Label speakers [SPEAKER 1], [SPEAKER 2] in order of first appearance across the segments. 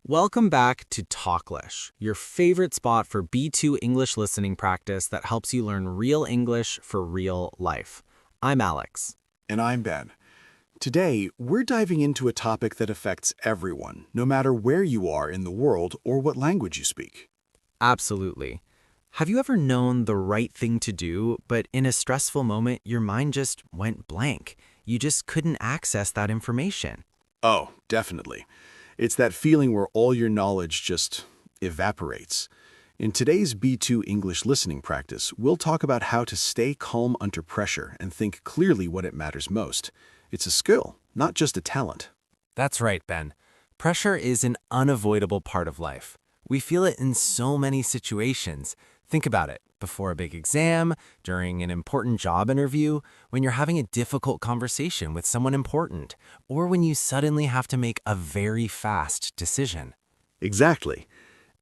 [SPEAKER 1] Welcome back to Talklish, your favorite spot for B2 English listening practice that helps you learn real English for real life. I'm Alex.
[SPEAKER 2] And I'm Ben. Today, we're diving into a topic that affects everyone, no matter where you are in the world or what language you speak.
[SPEAKER 1] Absolutely. Have you ever known the right thing to do, but in a stressful moment, your mind just went blank? You just couldn't access that information.
[SPEAKER 2] Oh, definitely. It's that feeling where all your knowledge just evaporates. In today's B2 English listening practice, we'll talk about how to stay calm under pressure and think clearly when it matters most. It's a skill, not just a talent.
[SPEAKER 1] That's right, Ben. Pressure is an unavoidable part of life. We feel it in so many situations. Think about it. Before a big exam, during an important job interview, when you're having a difficult conversation with someone important, or when you suddenly have to make a very fast decision.
[SPEAKER 2] Exactly.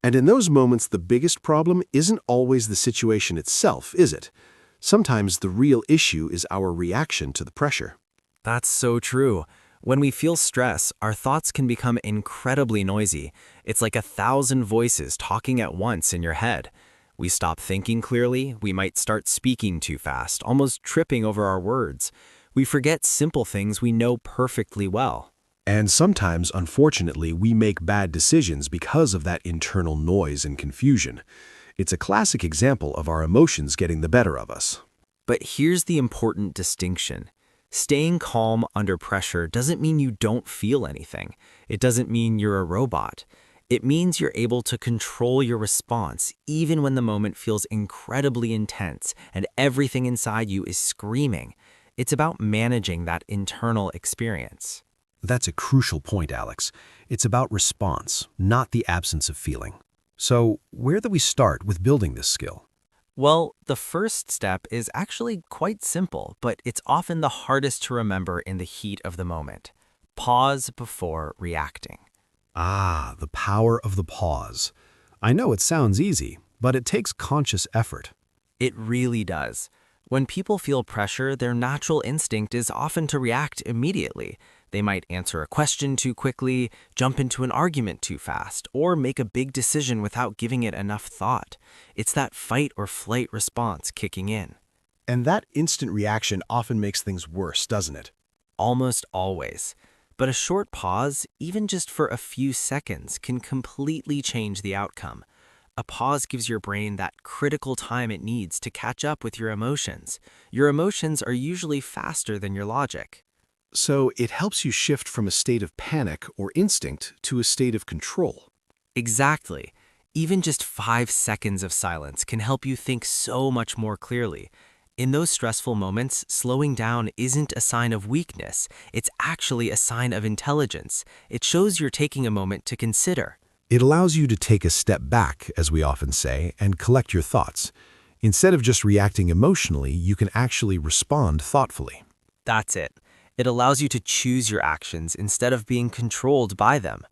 [SPEAKER 2] And in those moments, the biggest problem isn't always the situation itself, is it? Sometimes the real issue is our reaction to the pressure.
[SPEAKER 1] That's so true. When we feel stress, our thoughts can become incredibly noisy. It's like 1,000 voices talking at once in your head. We stop thinking clearly, we might start speaking too fast, almost tripping over our words. We forget simple things we know perfectly well.
[SPEAKER 3] And sometimes, unfortunately, we make bad decisions because of that internal noise and confusion. It's a classic example of our emotions getting the better of us.
[SPEAKER 1] But here's the important distinction. Staying calm under pressure doesn't mean you don't feel anything. It doesn't mean you're a robot. It means you're able to control your response even when the moment feels incredibly intense and everything inside you is screaming. It's about managing that internal experience.
[SPEAKER 3] That's a crucial point, Alex. It's about response, not the absence of feeling. So, where do we start with building this skill?
[SPEAKER 1] Well, the first step is actually quite simple, but it's often the hardest to remember in the heat of the moment. Pause before reacting.
[SPEAKER 3] Ah, the power of the pause. I know it sounds easy, but it takes conscious effort.
[SPEAKER 1] It really does. When people feel pressure, their natural instinct is often to react immediately. They might answer a question too quickly, jump into an argument too fast, or make a big decision without giving it enough thought. It's that fight or flight response kicking in.
[SPEAKER 2] And that instant reaction often makes things worse, doesn't it?
[SPEAKER 1] Almost always. But a short pause, even just for a few seconds, can completely change the outcome. A pause gives your brain that critical time it needs to catch up with your emotions. Your emotions are usually faster than your logic.
[SPEAKER 2] So it helps you shift from a state of panic or instinct to a state of control.
[SPEAKER 1] Exactly. Even just 5 seconds of silence can help you think so much more clearly. In those stressful moments, slowing down isn't a sign of weakness. It's actually a sign of intelligence. It shows you're taking a moment to consider.
[SPEAKER 3] It allows you to take a step back, as we often say, and collect your thoughts. Instead of just reacting emotionally, you can actually respond thoughtfully.
[SPEAKER 1] That's it. It allows you to choose your actions instead of being controlled by them.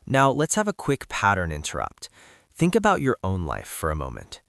[SPEAKER 1] Now, let's have a quick pattern interrupt. Think about your own life for a moment.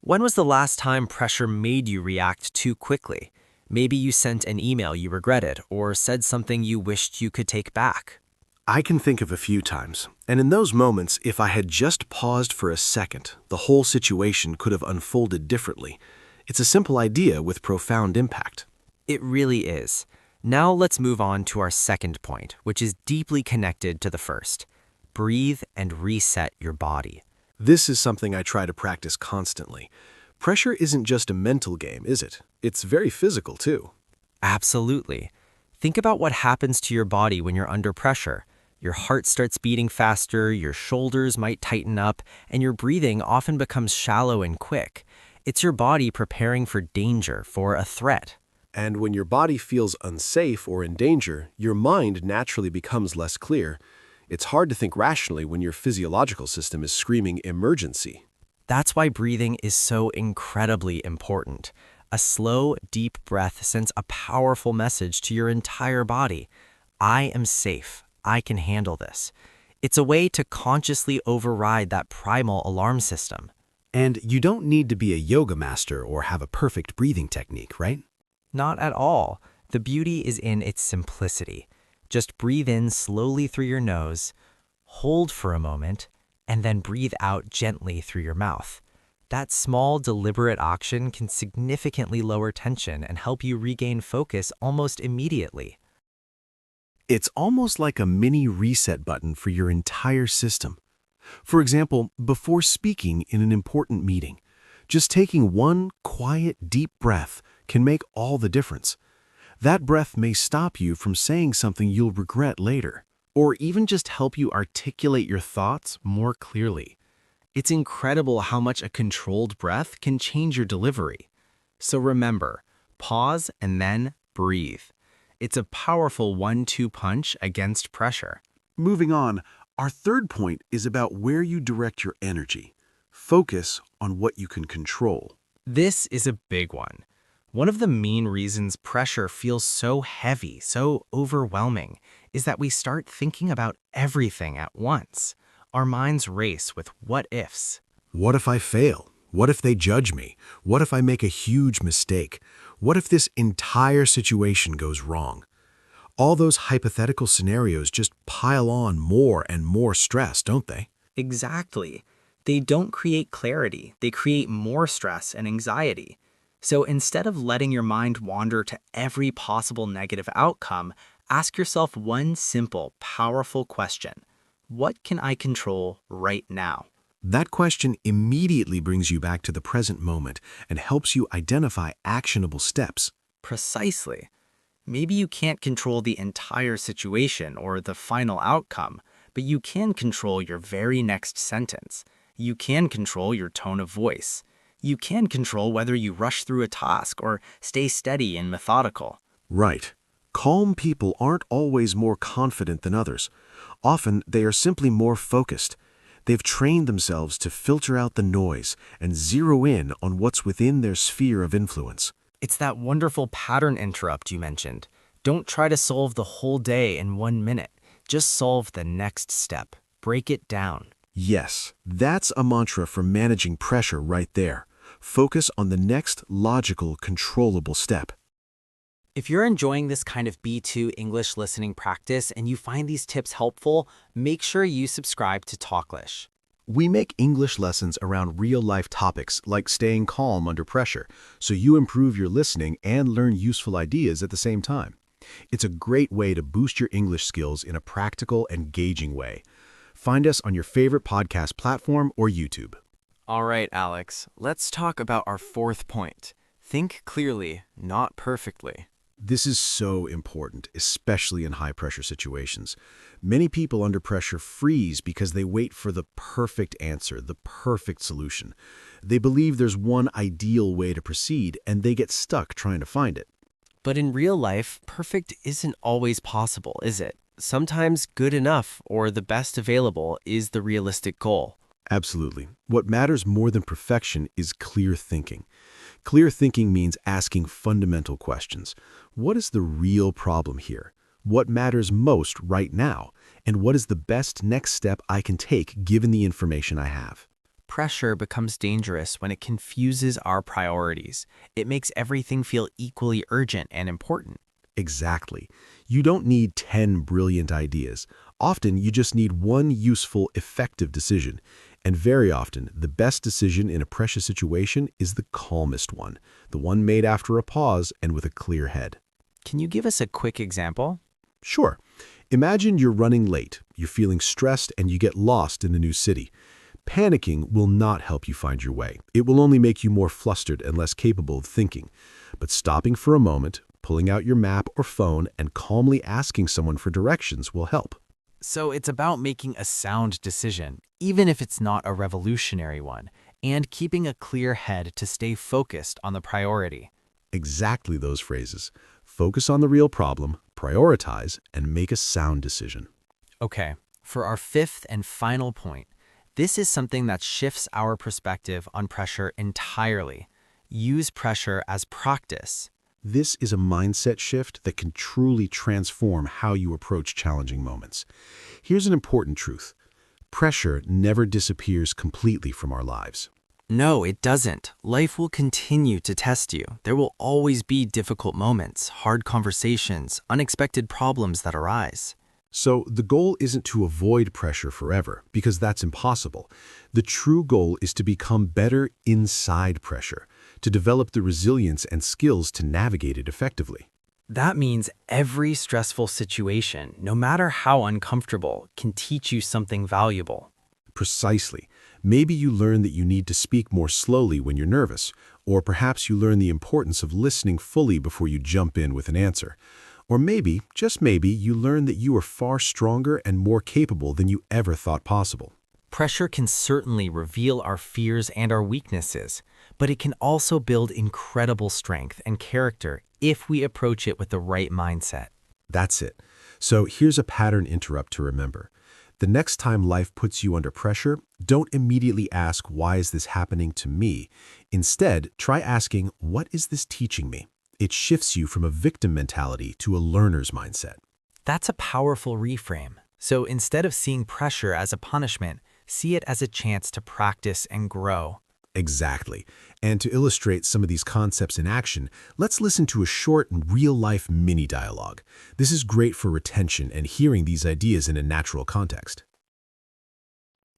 [SPEAKER 1] When was the last time pressure made you react too quickly? Maybe you sent an email you regretted or said something you wished you could take back.
[SPEAKER 2] I can think of a few times, and in those moments, if I had just paused for a second, the whole situation could have unfolded differently. It's a simple idea with profound impact.
[SPEAKER 1] It really is. Now let's move on to our second point, which is deeply connected to the first. Breathe and reset your body.
[SPEAKER 2] This is something I try to practice constantly. Pressure isn't just a mental game, is it? It's very physical, too.
[SPEAKER 1] Absolutely. Think about what happens to your body when you're under pressure. Your heart starts beating faster, your shoulders might tighten up, and your breathing often becomes shallow and quick. It's your body preparing for danger, for a threat.
[SPEAKER 2] And when your body feels unsafe or in danger, your mind naturally becomes less clear. It's hard to think rationally when your physiological system is screaming emergency.
[SPEAKER 1] That's why breathing is so incredibly important. A slow, deep breath sends a powerful message to your entire body. I am safe. I can handle this. It's a way to consciously override that primal alarm system.
[SPEAKER 3] And you don't need to be a yoga master or have a perfect breathing technique, right?
[SPEAKER 1] Not at all. The beauty is in its simplicity. Just breathe in slowly through your nose, hold for a moment, and then breathe out gently through your mouth. That small, deliberate action can significantly lower tension and help you regain focus almost immediately.
[SPEAKER 3] It's almost like a mini reset button for your entire system. For example, before speaking in an important meeting, just taking one quiet, deep breath can make all the difference. That breath may stop you from saying something you'll regret later, or even just help you articulate your thoughts more clearly. It's incredible how much a controlled breath can change your delivery. So remember, pause and then breathe. It's a powerful 1-2 punch against pressure.
[SPEAKER 2] Moving on, our third point is about where you direct your energy. Focus on what you can control.
[SPEAKER 1] This is a big one. One of the main reasons pressure feels so heavy, so overwhelming, is that we start thinking about everything at once. Our minds race with what-ifs.
[SPEAKER 3] What if I fail? What if they judge me? What if I make a huge mistake? What if this entire situation goes wrong? All those hypothetical scenarios just pile on more and more stress, don't they?
[SPEAKER 1] Exactly. They don't create clarity. They create more stress and anxiety. So instead of letting your mind wander to every possible negative outcome, ask yourself one simple, powerful question. What can I control right now?
[SPEAKER 3] That question immediately brings you back to the present moment and helps you identify actionable steps.
[SPEAKER 1] Precisely. Maybe you can't control the entire situation or the final outcome, but you can control your very next sentence. You can control your tone of voice. You can control whether you rush through a task or stay steady and methodical.
[SPEAKER 3] Right. Calm people aren't always more confident than others. Often, they are simply more focused. They've trained themselves to filter out the noise and zero in on what's within their sphere of influence.
[SPEAKER 1] It's that wonderful pattern interrupt you mentioned. Don't try to solve the whole day in 1 minute. Just solve the next step. Break it down.
[SPEAKER 3] Yes, that's a mantra for managing pressure right there. Focus on the next logical, controllable step.
[SPEAKER 1] If you're enjoying this kind of B2 English listening practice and you find these tips helpful, make sure you subscribe to Talklish.
[SPEAKER 3] We make English lessons around real-life topics like staying calm under pressure, so you improve your listening and learn useful ideas at the same time. It's a great way to boost your English skills in a practical, engaging way. Find us on your favorite podcast platform or YouTube.
[SPEAKER 1] All right, Alex, let's talk about our fourth point. Think clearly, not perfectly.
[SPEAKER 3] This is so important, especially in high-pressure situations. Many people under pressure freeze because they wait for the perfect answer, the perfect solution. They believe there's one ideal way to proceed, and they get stuck trying to find it.
[SPEAKER 1] But in real life, perfect isn't always possible, is it? Sometimes good enough or the best available is the realistic goal.
[SPEAKER 3] Absolutely. What matters more than perfection is clear thinking. Clear thinking means asking fundamental questions. What is the real problem here? What matters most right now? And what is the best next step I can take given the information I have?
[SPEAKER 1] Pressure becomes dangerous when it confuses our priorities. It makes everything feel equally urgent and important.
[SPEAKER 3] Exactly. You don't need 10 brilliant ideas. Often, you just need one useful, effective decision. And very often, the best decision in a pressure situation is the calmest one, the one made after a pause and with a clear head.
[SPEAKER 1] Can you give us a quick example?
[SPEAKER 3] Sure. Imagine you're running late, you're feeling stressed, and you get lost in a new city. Panicking will not help you find your way. It will only make you more flustered and less capable of thinking. But stopping for a moment, pulling out your map or phone, and calmly asking someone for directions will help.
[SPEAKER 1] So it's about making a sound decision, even if it's not a revolutionary one, and keeping a clear head to stay focused on the priority.
[SPEAKER 3] Exactly those phrases. Focus on the real problem, prioritize, and make a sound decision.
[SPEAKER 1] Okay, for our fifth and final point, this is something that shifts our perspective on pressure entirely. Use pressure as practice.
[SPEAKER 3] This is a mindset shift that can truly transform how you approach challenging moments. Here's an important truth. Pressure never disappears completely from our lives.
[SPEAKER 1] No, it doesn't. Life will continue to test you. There will always be difficult moments, hard conversations, unexpected problems that arise.
[SPEAKER 3] So the goal isn't to avoid pressure forever, because that's impossible. The true goal is to become better inside pressure, to develop the resilience and skills to navigate it effectively.
[SPEAKER 1] That means every stressful situation, no matter how uncomfortable, can teach you something valuable.
[SPEAKER 3] Precisely. Maybe you learn that you need to speak more slowly when you're nervous, or perhaps you learn the importance of listening fully before you jump in with an answer. Or maybe, just maybe, you learn that you are far stronger and more capable than you ever thought possible.
[SPEAKER 1] Pressure can certainly reveal our fears and our weaknesses, but it can also build incredible strength and character if we approach it with the right mindset.
[SPEAKER 3] That's it. So here's a pattern interrupt to remember. The next time life puts you under pressure, don't immediately ask, why is this happening to me? Instead, try asking, what is this teaching me? It shifts you from a victim mentality to a learner's mindset.
[SPEAKER 1] That's a powerful reframe. So instead of seeing pressure as a punishment, see it as a chance to practice and grow.
[SPEAKER 3] Exactly. And to illustrate some of these concepts in action, let's listen to a short, real-life mini dialogue. This is great for retention and hearing these ideas in a natural context.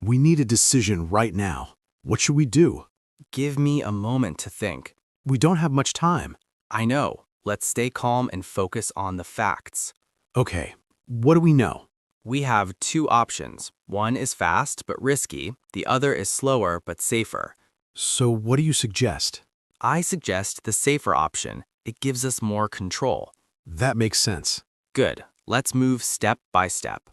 [SPEAKER 2] We need a decision right now. What should we do?
[SPEAKER 4] Give me a moment to think.
[SPEAKER 2] We don't have much time.
[SPEAKER 4] I know. Let's stay calm and focus on the facts.
[SPEAKER 2] Okay, what do we know?
[SPEAKER 4] We have two options. One is fast but risky. The other is slower but safer.
[SPEAKER 2] So what do you suggest?
[SPEAKER 4] I suggest the safer option. It gives us more control.
[SPEAKER 2] That makes sense.
[SPEAKER 4] Good. Let's move step by step.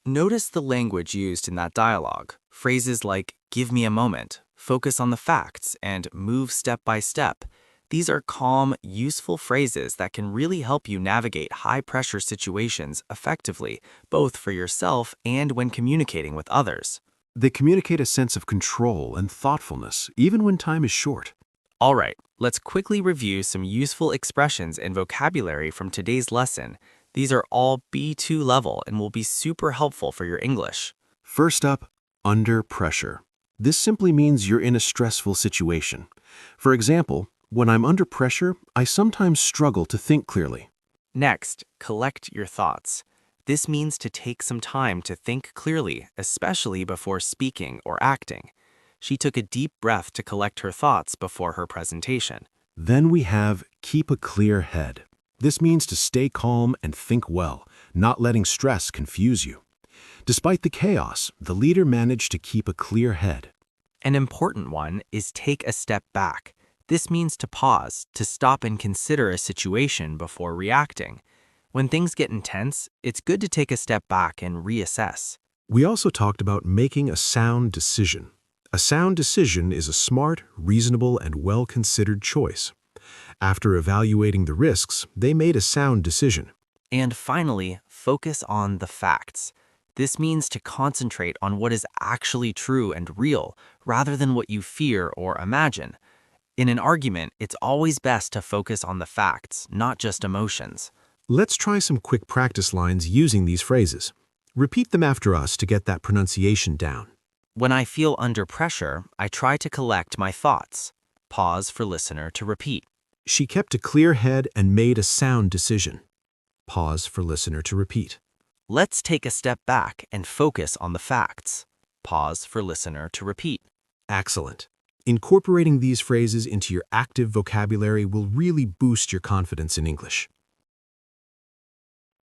[SPEAKER 4] Notice the language used in that dialogue. Phrases like, give me a moment, focus on the facts, and move step by step. These are calm, useful phrases that can really help you navigate high-pressure situations effectively, both for yourself and when communicating with others.
[SPEAKER 2] They communicate a sense of control and thoughtfulness, even when time is short.
[SPEAKER 4] All right, let's quickly review some useful expressions and vocabulary from today's lesson. These are all B2 level and will be super helpful for your English.
[SPEAKER 2] First up, under pressure. This simply means you're in a stressful situation. For example, when I'm under pressure, I sometimes struggle to think clearly.
[SPEAKER 4] Next, collect your thoughts. This means to take some time to think clearly, especially before speaking or acting. She took a deep breath to collect her thoughts before her presentation.
[SPEAKER 2] Then we have keep a clear head. This means to stay calm and think well, not letting stress confuse you. Despite the chaos, the leader managed to keep a clear head.
[SPEAKER 4] An important one is take a step back. This means to pause, to stop and consider a situation before reacting. When things get intense, it's good to take a step back and reassess.
[SPEAKER 3] We also talked about making a sound decision. A sound decision is a smart, reasonable, and well-considered choice. After evaluating the risks, they made a sound decision.
[SPEAKER 4] And finally, focus on the facts. This means to concentrate on what is actually true and real, rather than what you fear or imagine. In an argument, it's always best to focus on the facts, not just emotions.
[SPEAKER 3] Let's try some quick practice lines using these phrases. Repeat them after us to get that pronunciation down.
[SPEAKER 4] When I feel under pressure, I try to collect my thoughts. Pause for listener to repeat.
[SPEAKER 3] She kept a clear head and made a sound decision. Pause for listener to repeat.
[SPEAKER 4] Let's take a step back and focus on the facts. Pause for listener to repeat.
[SPEAKER 3] Excellent. Incorporating these phrases into your active vocabulary will really boost your confidence in English.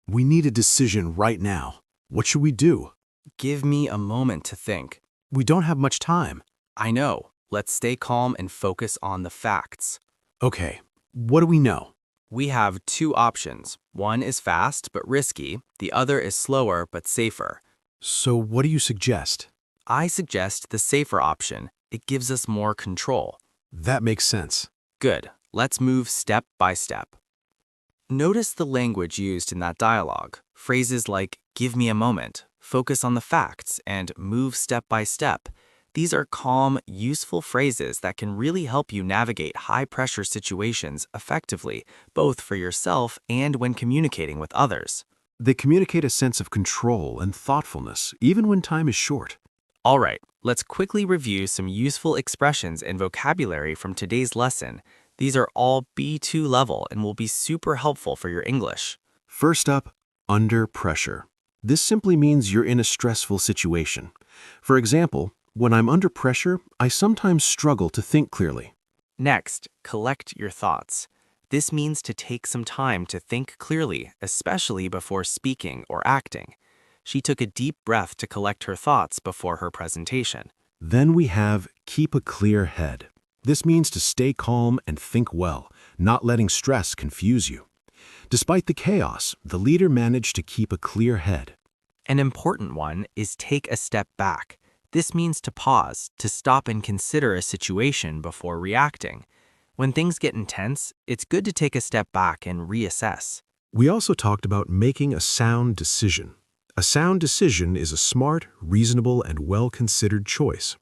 [SPEAKER 2] We need a decision right now. What should we do?
[SPEAKER 4] Give me a moment to think.
[SPEAKER 2] We don't have much time.
[SPEAKER 4] I know. Let's stay calm and focus on the facts.
[SPEAKER 2] Okay, what do we know?
[SPEAKER 4] We have two options. One is fast but risky. The other is slower but safer.
[SPEAKER 2] So what do you suggest?
[SPEAKER 4] I suggest the safer option. It gives us more control.
[SPEAKER 2] That makes sense.
[SPEAKER 4] Good. Let's move step by step. Notice the language used in that dialogue. Phrases like, give me a moment, focus on the facts, and move step by step. These are calm, useful phrases that can really help you navigate high-pressure situations effectively, both for yourself and when communicating with others.
[SPEAKER 2] They communicate a sense of control and thoughtfulness, even when time is short.
[SPEAKER 4] All right, let's quickly review some useful expressions and vocabulary from today's lesson. These are all B2 level and will be super helpful for your English.
[SPEAKER 2] First up, under pressure.
[SPEAKER 3] This simply means you're in a stressful situation. For example, when I'm under pressure, I sometimes struggle to think clearly.
[SPEAKER 4] Next, collect your thoughts. This means to take some time to think clearly, especially before speaking or acting. She took a deep breath to collect her thoughts before her presentation.
[SPEAKER 3] Then we have keep a clear head. This means to stay calm and think well, not letting stress confuse you. Despite the chaos, the leader managed to keep a clear head.
[SPEAKER 4] An important one is take a step back. This means to pause, to stop and consider a situation before reacting. When things get intense, it's good to take a step back and reassess.
[SPEAKER 3] We also talked about making a sound decision. A sound decision is a smart, reasonable, and well-considered choice.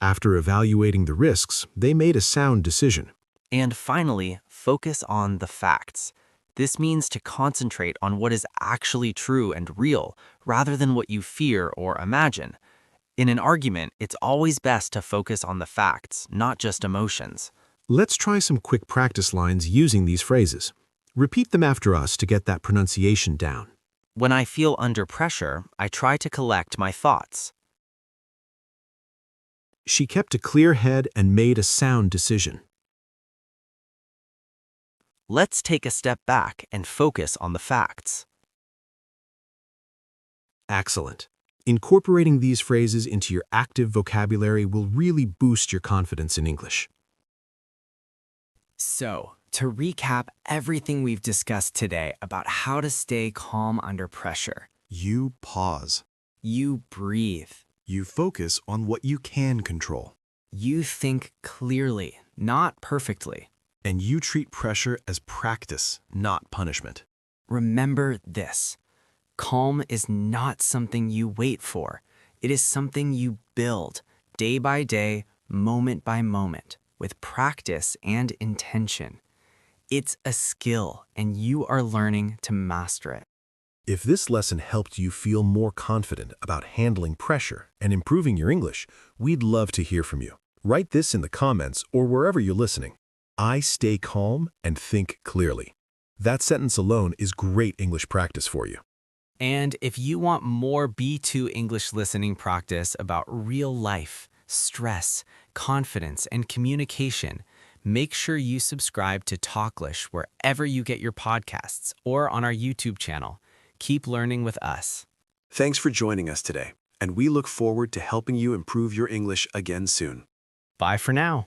[SPEAKER 3] After evaluating the risks, they made a sound decision.
[SPEAKER 4] And finally, focus on the facts. This means to concentrate on what is actually true and real, rather than what you fear or imagine. In an argument, it's always best to focus on the facts, not just emotions.
[SPEAKER 3] Let's try some quick practice lines using these phrases. Repeat them after us to get that pronunciation down.
[SPEAKER 4] When I feel under pressure, I try to collect my thoughts.
[SPEAKER 3] She kept a clear head and made a sound decision.
[SPEAKER 4] Let's take a step back and focus on the facts.
[SPEAKER 3] Excellent. Incorporating these phrases into your active vocabulary will really boost your confidence in English.
[SPEAKER 1] So, to recap everything we've discussed today about how to stay calm under pressure,
[SPEAKER 2] You pause.
[SPEAKER 1] you breathe,
[SPEAKER 2] You focus on what you can control.
[SPEAKER 1] you think clearly, not perfectly.
[SPEAKER 2] And you treat pressure as practice, not punishment.
[SPEAKER 1] Remember this: calm is not something you wait for. It is something you build day by day, moment by moment, with practice and intention. It's a skill, and you are learning to master it.
[SPEAKER 3] If this lesson helped you feel more confident about handling pressure and improving your English, we'd love to hear from you. Write this in the comments or wherever you're listening. I stay calm and think clearly. That sentence alone is great English practice for you.
[SPEAKER 1] And if you want more B2 English listening practice about real life, stress, confidence, and communication, make sure you subscribe to Talklish wherever you get your podcasts or on our YouTube channel. Keep learning with us.
[SPEAKER 2] Thanks for joining us today, and we look forward to helping you improve your English again soon.
[SPEAKER 1] Bye for now.